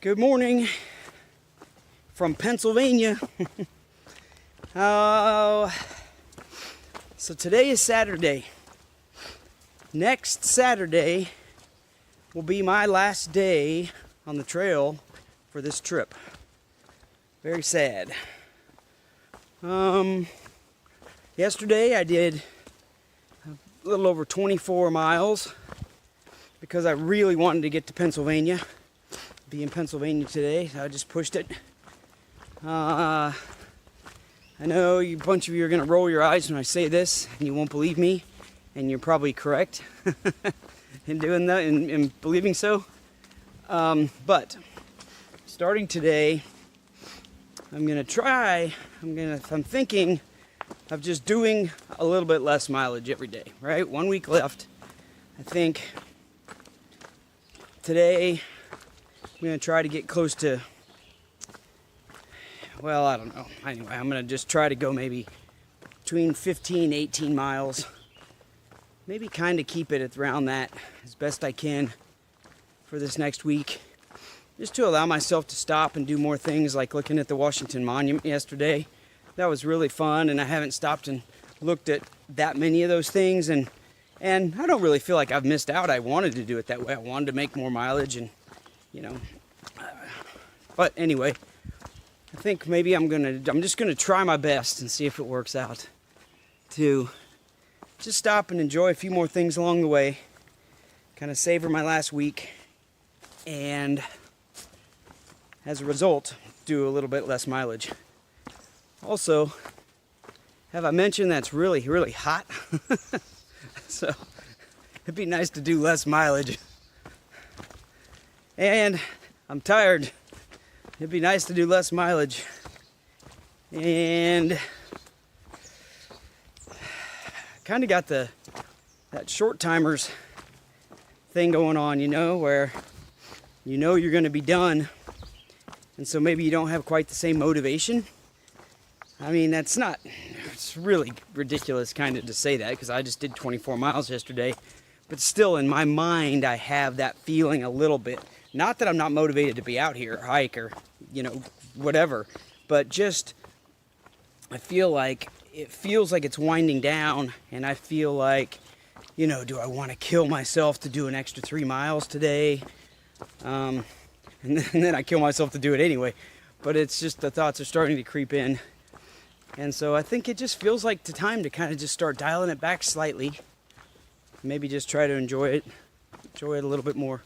Good morning from Pennsylvania. So today is Saturday. Next Saturday will be my last day on the trail for this trip. Very sad. Yesterday I did a little over 24 miles because I really wanted to get to Pennsylvania. Be in Pennsylvania today, so I just pushed it. I know a bunch of you are going to roll your eyes when I say this, and you won't believe me, and you're probably correct in doing that, in believing so. But starting today, I'm thinking of just doing a little bit less mileage every day, right? 1 week left. I think today I'm going to try to get close to, well, I don't know. Anyway, I'm going to just try to go maybe between 15, 18 miles. Maybe kind of keep it around that as best I can for this next week. Just to allow myself to stop and do more things, like looking at the Washington Monument yesterday. That was really fun, and I haven't stopped and looked at that many of those things, and I don't really feel like I've missed out. I wanted to do it that way. I wanted to make more mileage, and but anyway, I think maybe I'm just gonna try my best and see if it works out to just stop and enjoy a few more things along the way, kind of savor my last week, and as a result, do a little bit less mileage. Also, have I mentioned that it's really, really hot? So it'd be nice to do less mileage. And I'm tired. It'd be nice to do less mileage. And kind of got that short timers thing going on, where you're going to be done. And so maybe you don't have quite the same motivation. I mean, it's really ridiculous kind of to say that, because I just did 24 miles yesterday. But still, in my mind, I have that feeling a little bit. Not that I'm not motivated to be out here, or hike, or, whatever. But just, it feels like it's winding down. And I feel like, do I want to kill myself to do an extra 3 miles today? And then I kill myself to do it anyway. But it's just the thoughts are starting to creep in. And so I think it just feels like the time to kind of just start dialing it back slightly. Maybe just try to enjoy it a little bit more.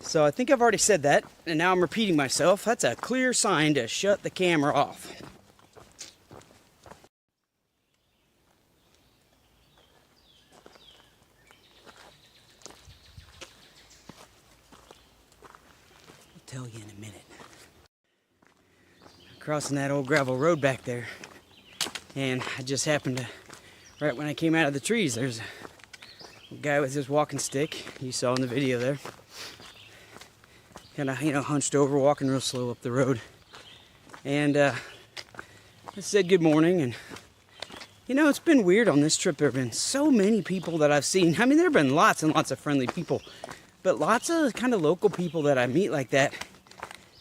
So I think I've already said that, and now I'm repeating myself. That's a clear sign to shut the camera off. I'll tell you in a minute. Crossing that old gravel road back there, and I just happened to, right when I came out of the trees, there's a guy with his walking stick, you saw in the video there, kind of, hunched over, walking real slow up the road. And I said good morning, and it's been weird on this trip. There have been so many people that I've seen. I mean, there have been lots and lots of friendly people, but lots of kind of local people that I meet like that,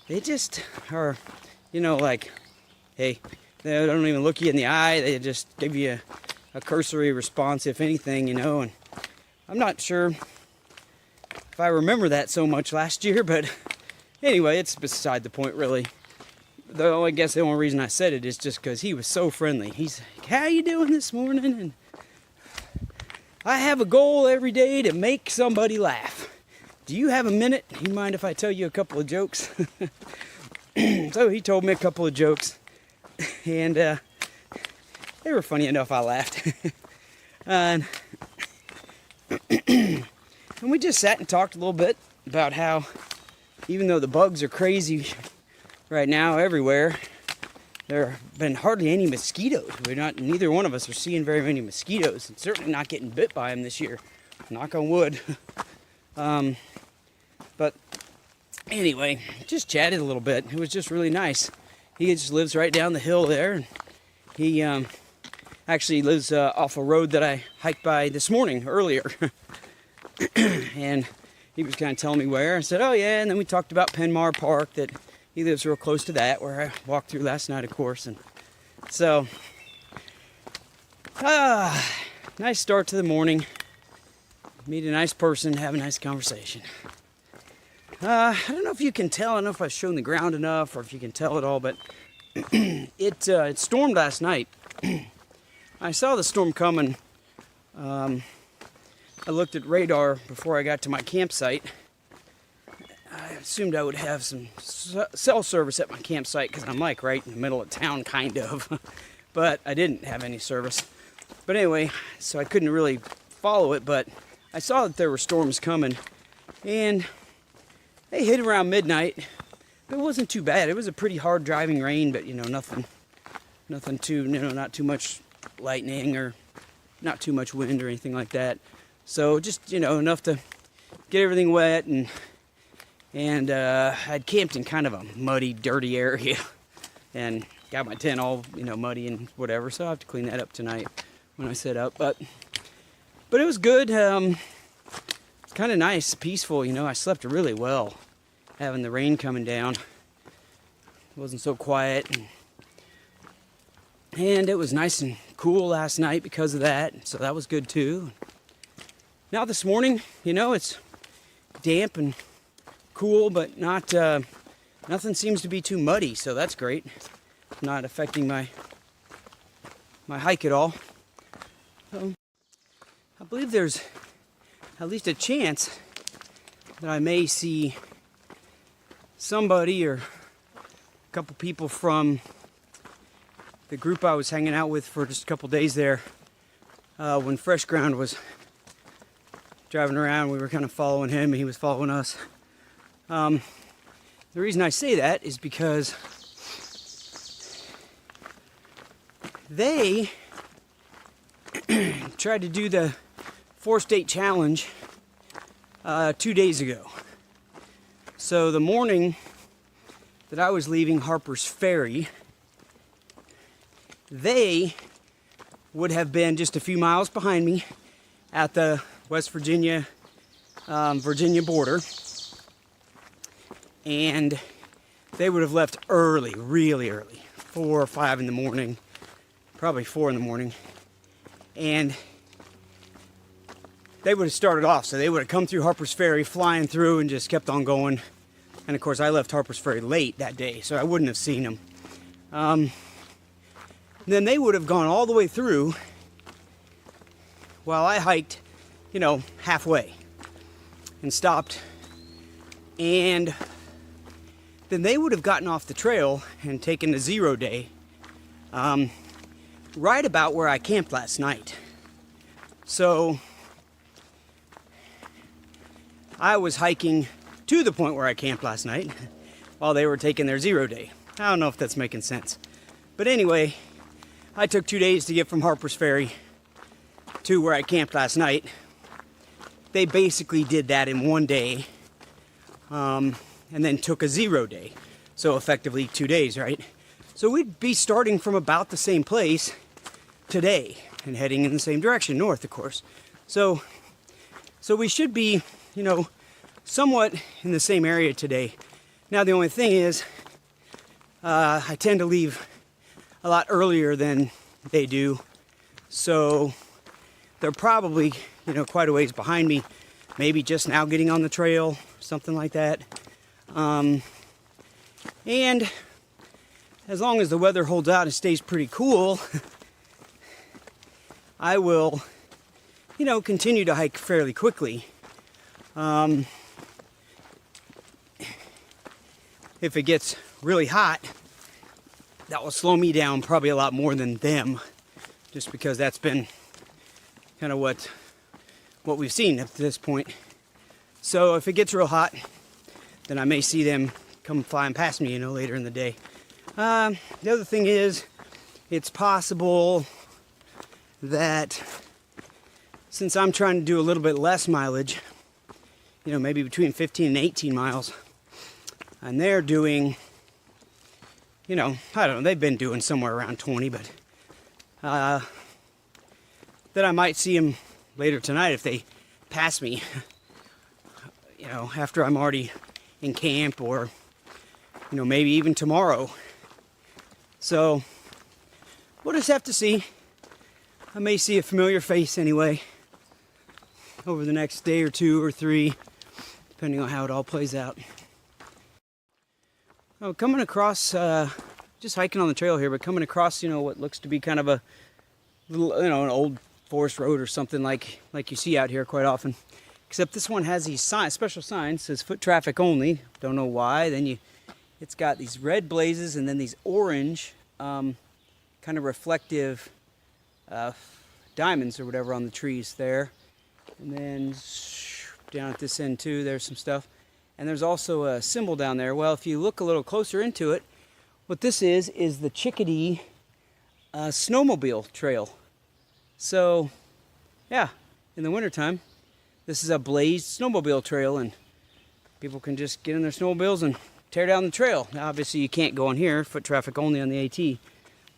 they just are, like, hey, they don't even look you in the eye. They just give you a cursory response, if anything, and I'm not sure if I remember that so much last year, but anyway, it's beside the point, really. Though I guess the only reason I said it is just because he was so friendly. He's like, how you doing this morning? And I have a goal every day to make somebody laugh. Do you have a minute? Do you mind if I tell you a couple of jokes? So he told me a couple of jokes, and they were funny enough. I laughed. And we just sat and talked a little bit about how, even though the bugs are crazy right now everywhere, there have been hardly any mosquitoes. Neither one of us are seeing very many mosquitoes, and certainly not getting bit by them this year. Knock on wood. But anyway, just chatted a little bit. It was just really nice. He just lives right down the hill there, and he actually lives off a road that I hiked by this morning earlier. And he was kind of telling me where. I said, oh yeah, and then we talked about Penmar Park, that he lives real close to that, where I walked through last night, of course. And so, nice start to the morning. Meet a nice person, have a nice conversation. I don't know if you can tell, I don't know if I've shown the ground enough, or if you can tell at all, but it stormed last night. I saw the storm coming. I looked at radar before I got to my campsite. I assumed I would have some cell service at my campsite because I'm like right in the middle of town, kind of. But I didn't have any service. But anyway, so I couldn't really follow it, but I saw that there were storms coming. And they hit around midnight. It wasn't too bad. It was a pretty hard driving rain, but nothing too, not too much lightning or not too much wind or anything like that. So just, enough to get everything wet, and I'd camped in kind of a muddy, dirty area and got my tent all, muddy and whatever. So I'll have to clean that up tonight when I set up. But it was good. It's kind of nice, peaceful. I slept really well having the rain coming down. It wasn't so quiet. And it was nice and cool last night because of that. So that was good too. Now this morning, it's damp and cool, but not nothing seems to be too muddy, so that's great. Not affecting my hike at all. I believe there's at least a chance that I may see somebody or a couple people from the group I was hanging out with for just a couple days there when Fresh Ground was driving around. We were kind of following him and he was following us. The reason I say that is because they tried to do the 4-state challenge 2 days ago. So the morning that I was leaving Harper's Ferry, they would have been just a few miles behind me at the West Virginia Virginia border, and they would have left early, really early, 4 or 5 in the morning, probably 4 in the morning, and they would have started off. So they would have come through Harper's Ferry, flying through, and just kept on going. And of course, I left Harper's Ferry late that day, so I wouldn't have seen them. Then they would have gone all the way through while I hiked, halfway and stopped. And then they would have gotten off the trail and taken the 0 day right about where I camped last night. So I was hiking to the point where I camped last night while they were taking their 0 day. I don't know if that's making sense. But anyway, I took 2 days to get from Harper's Ferry to where I camped last night. They basically did that in 1 day, and then took a 0 day. So effectively 2 days, right? So we'd be starting from about the same place today and heading in the same direction, north, of course. So we should be, somewhat in the same area today. Now the only thing is, I tend to leave a lot earlier than they do, so they're probably, quite a ways behind me, maybe just now getting on the trail, something like that. And as long as the weather holds out and stays pretty cool, I will, continue to hike fairly quickly. If it gets really hot, that will slow me down probably a lot more than them, just because that's been kind of what we've seen up to this point. So if it gets real hot, then I may see them come flying past me, later in the day. The other thing is, it's possible that since I'm trying to do a little bit less mileage, maybe between 15 and 18 miles, and they're doing, I don't know, they've been doing somewhere around 20, but that I might see them later tonight if they pass me, you know, after I'm already in camp, or, you know, maybe even tomorrow. So we'll just have to see. I may see a familiar face anyway over the next day or 2 or 3, depending on how it all plays out. Oh, coming across, just hiking on the trail here, but coming across, you know, what looks to be kind of a little, you know, an old forest road or something like you see out here quite often. Except this one has these signs, special signs, says foot traffic only. Don't know why. Then it's got these red blazes and then these orange, kind of reflective diamonds or whatever on the trees there. And then down at this end too, there's some stuff. And there's also a symbol down there. Well, if you look a little closer into it, what this is the Chickadee snowmobile trail. So, yeah, in the wintertime, this is a blazed snowmobile trail, and people can just get in their snowmobiles and tear down the trail. Now, obviously, you can't go on here, foot traffic only on the AT.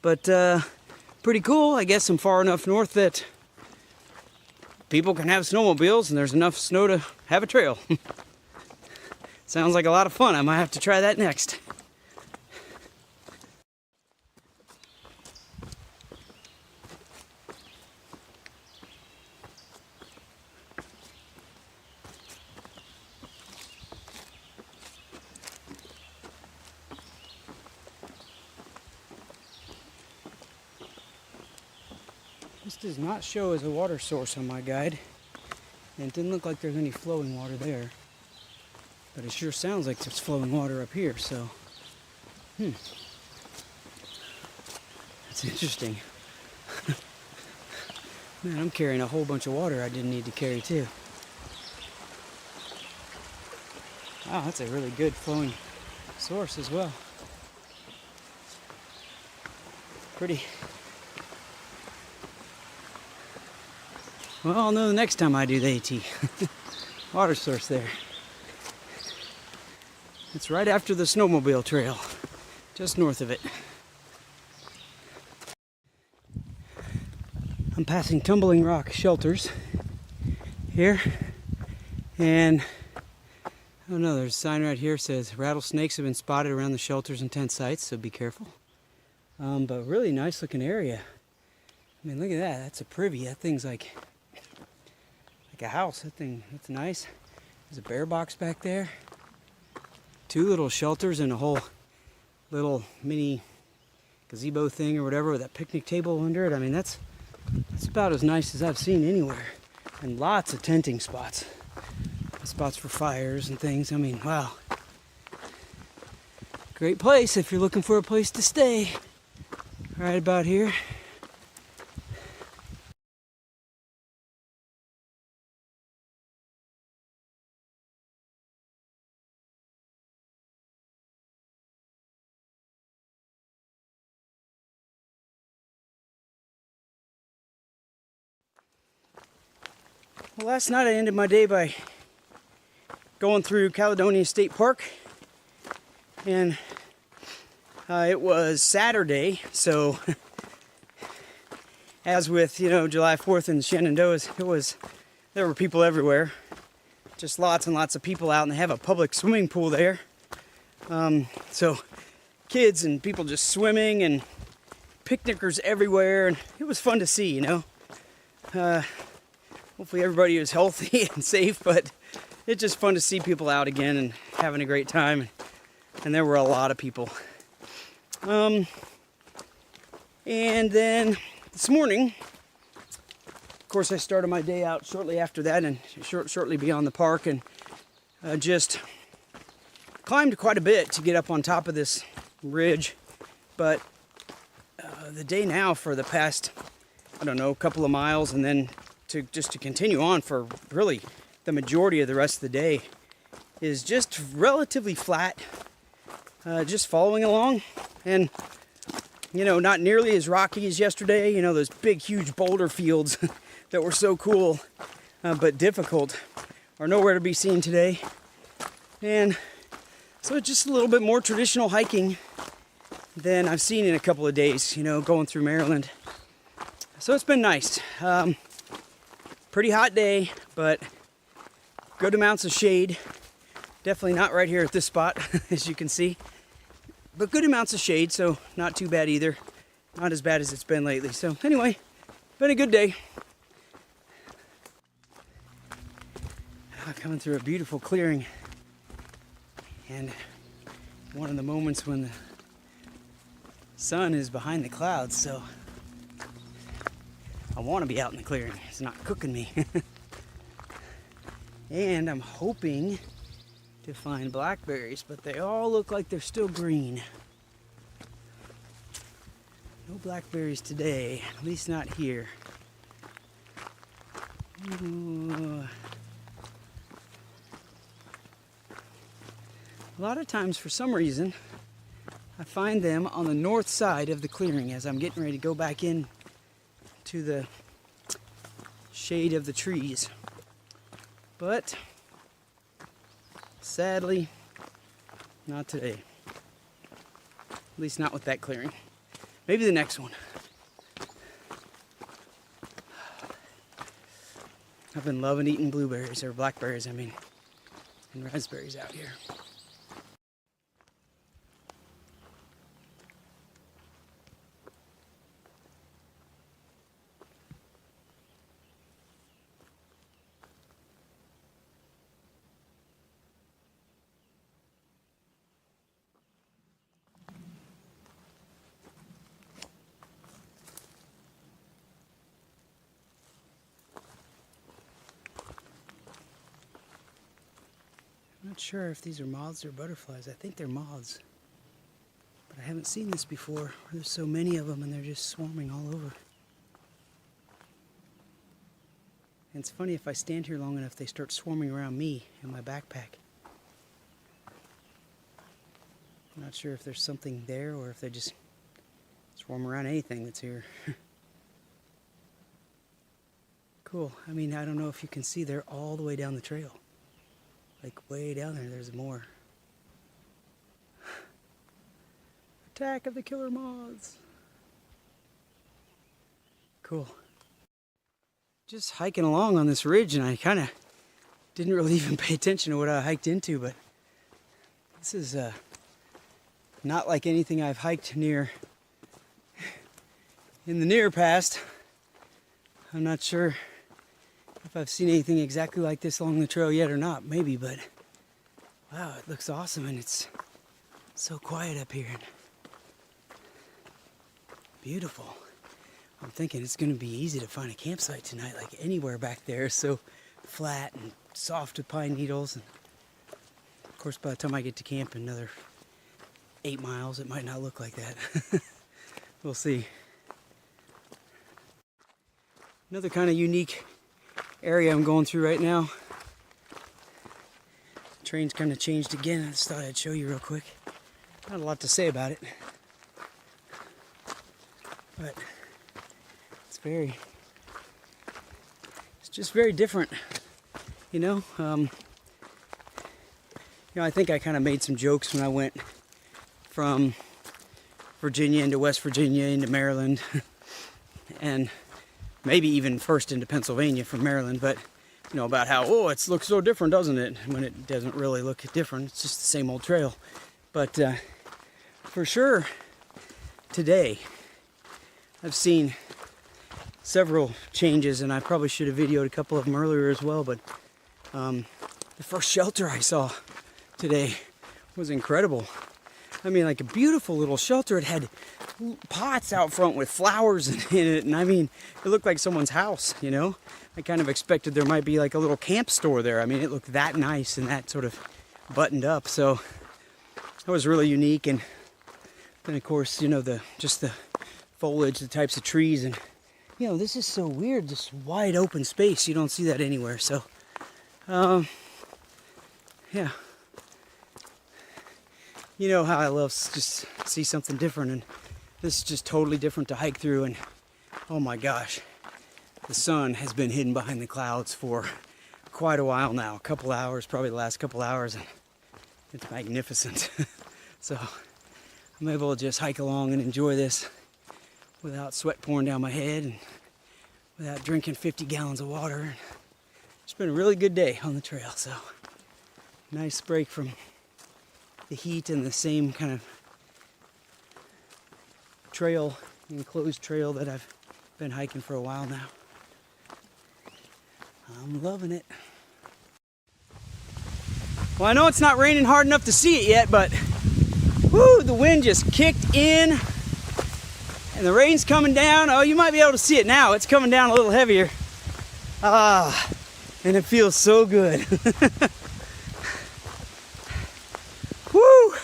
But pretty cool. I guess I'm far enough north that people can have snowmobiles, and there's enough snow to have a trail. Sounds like a lot of fun. I might have to try that next. This does not show as a water source on my guide, and it didn't look like there's any flowing water there, but it sure sounds like there's flowing water up here, so that's interesting. Man, I'm carrying a whole bunch of water I didn't need to carry too. Wow, that's a really good flowing source as well. Pretty. Well, I'll know the next time I do the AT. Water source there. It's right after the snowmobile trail, just north of it. I'm passing Tumbling Rock shelters here, and I don't know, there's a sign right here that says rattlesnakes have been spotted around the shelters and tent sites, so be careful. But really nice looking area. I mean, look at that. That's a privy. That thing's like a house. That thing, that's nice. There's a bear box back there. 2 little shelters and a whole little mini gazebo thing or whatever with that picnic table under it. I mean, that's about as nice as I've seen anywhere. And lots of tenting spots. Spots for fires and things. I mean, wow. Great place if you're looking for a place to stay. Right about here. Well, last night I ended my day by going through Caledonia State Park, and it was Saturday, so as with, you know, July 4th and Shenandoahs, there were people everywhere, just lots and lots of people out, and they have a public swimming pool there, so kids and people just swimming and picnickers everywhere, and it was fun to see, you know. Hopefully everybody was healthy and safe, but it's just fun to see people out again and having a great time. And there were a lot of people. And then this morning, of course, I started my day out shortly after that and shortly beyond the park, and just climbed quite a bit to get up on top of this ridge. But the day now for the past, I don't know, couple of miles, and then to continue on for really the majority of the rest of the day is just relatively flat, just following along, and you know, not nearly as rocky as yesterday, you know, those big huge boulder fields that were so cool but difficult are nowhere to be seen today. And so it's just a little bit more traditional hiking than I've seen in a couple of days, you know, going through Maryland. So it's been nice. Pretty hot day, but Good amounts of shade. Definitely not right here at this spot, as you can see. But good amounts of shade, so not too bad either. Not as bad as it's been lately. So anyway, been a good day. Coming through a beautiful clearing. And one of the moments when the sun is behind the clouds, so I want to be out in the clearing. It's not cooking me. And I'm hoping to find blackberries, but they all look like they're still green. No blackberries today, at least not here. Ooh. A lot of times, for some reason, I find them on the north side of the clearing as I'm getting ready to go back in to the shade of the trees. But sadly, not today. At least not with that clearing. Maybe the next one. I've been loving eating blueberries, or blackberries, I mean, and raspberries out here. I'm not sure if these are moths or butterflies. I think they're moths. But I haven't seen this before. There's so many of them and they're just swarming all over. And it's funny, if I stand here long enough, they start swarming around me and my backpack. I'm not sure if there's something there or if they just swarm around anything that's here. Cool. I mean, I don't know if you can see, they're all the way down the trail. Like way down there, there's more. Attack of the killer moths. Cool. Just hiking along on this ridge, and I kind of didn't really even pay attention to what I hiked into, but this is not like anything I've hiked near in the near past. I'm not sure if I've seen anything exactly like this along the trail yet or not, maybe, but wow, it looks awesome, and it's so quiet up here. Beautiful. I'm thinking it's going to be easy to find a campsite tonight, like anywhere back there. So flat and soft with pine needles. And of course, by the time I get to camp in another 8 miles, it might not look like that. We'll see. Another kind of unique area I'm going through right now. The train's kind of changed again. I just thought I'd show you real quick. Not a lot to say about it, but it's just very different, you know. I think I kind of made some jokes when I went from Virginia into West Virginia into Maryland, and maybe even first into Pennsylvania from Maryland, but about how, oh, it looks so different, doesn't it? When it doesn't really look different. It's just the same old trail. But for sure, today, I've seen several changes, and I probably should have videoed a couple of them earlier as well, but the first shelter I saw today was incredible. I mean, like a beautiful little shelter. It had pots out front with flowers in it, and I mean, it looked like someone's house, I kind of expected there might be like a little camp store there. I mean, it looked that nice and that sort of buttoned up, so that was really unique. And then of course, just the foliage, the types of trees, and this is so weird, this wide open space. You don't see that anywhere. So yeah, you know how I love just see something different, and this is just totally different to hike through. And oh my gosh, the sun has been hidden behind the clouds for quite a while now, a couple hours, probably the last couple hours, and it's magnificent. So I'm able to just hike along and enjoy this without sweat pouring down my head and without drinking 50 gallons of water. It's been a really good day on the trail, so nice break from the heat and the same kind of trail, enclosed trail that I've been hiking for a while now. I'm loving it. Well, I know it's not raining hard enough to see it yet, but whoo, the wind just kicked in and the rain's coming down. Oh, you might be able to see it now. It's coming down a little heavier. Ah, and it feels so good. Woo!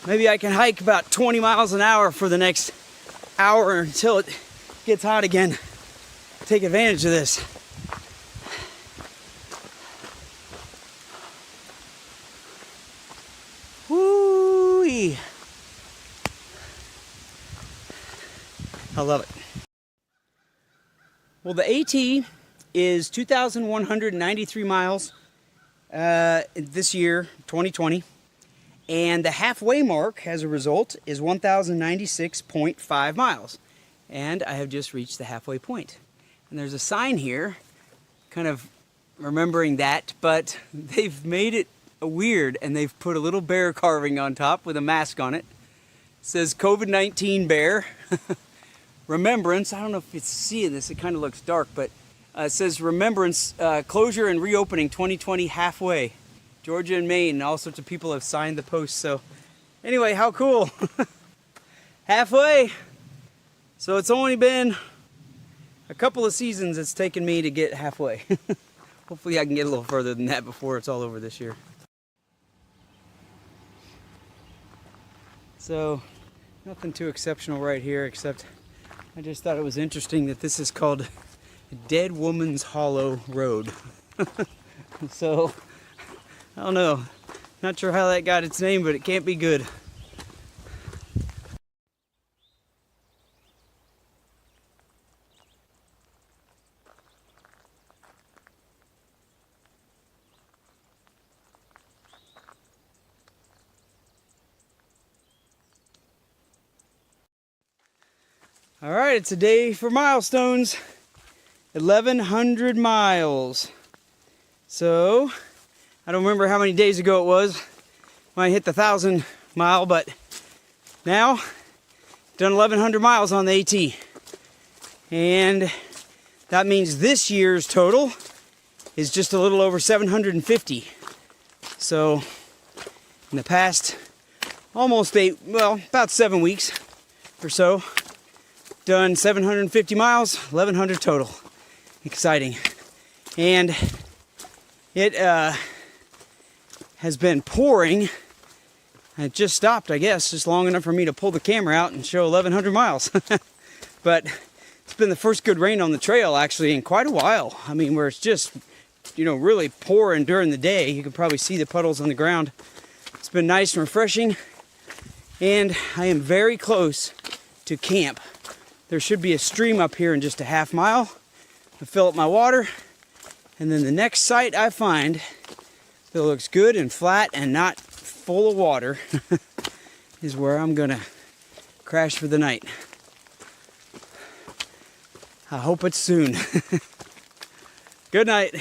Maybe I can hike about 20 miles an hour for the next hour until it gets hot again. Take advantage of this. Woo-wee. I love it. Well, the AT is 2,193 miles this year, 2020. And the halfway mark, as a result, is 1,096.5 miles. And I have just reached the halfway point. And there's a sign here, kind of remembering that, but they've made it weird, and they've put a little bear carving on top with a mask on it. It says COVID-19 bear. Remembrance. I don't know if it's seeing this, it kind of looks dark, but it says Remembrance, closure and reopening 2020 halfway. Georgia and Maine, all sorts of people have signed the post. So anyway, how cool. Halfway. So it's only been a couple of seasons it's taken me to get halfway. Hopefully I can get a little further than that before it's all over this year. So nothing too exceptional right here, except I just thought it was interesting that this is called Dead Woman's Hollow Road. So I don't know, not sure how that got its name, but it can't be good. All right, it's a day for milestones. 1,100 miles. So I don't remember how many days ago it was when I hit the 1,000 mile, but now done 1,100 miles on the AT. And that means this year's total is just a little over 750. So in the past almost about 7 weeks or so, done 750 miles, 1,100 total. Exciting. And it has been pouring. It just stopped, I guess, just long enough for me to pull the camera out and show 1,100 miles. But it's been the first good rain on the trail, actually, in quite a while. I mean, where it's just, really pouring during the day. You can probably see the puddles on the ground. It's been nice and refreshing. And I am very close to camp. There should be a stream up here in just a half mile. I fill up my water, and then the next site I find that looks good and flat and not full of water is where I'm gonna crash for the night. I hope it's soon. Good night.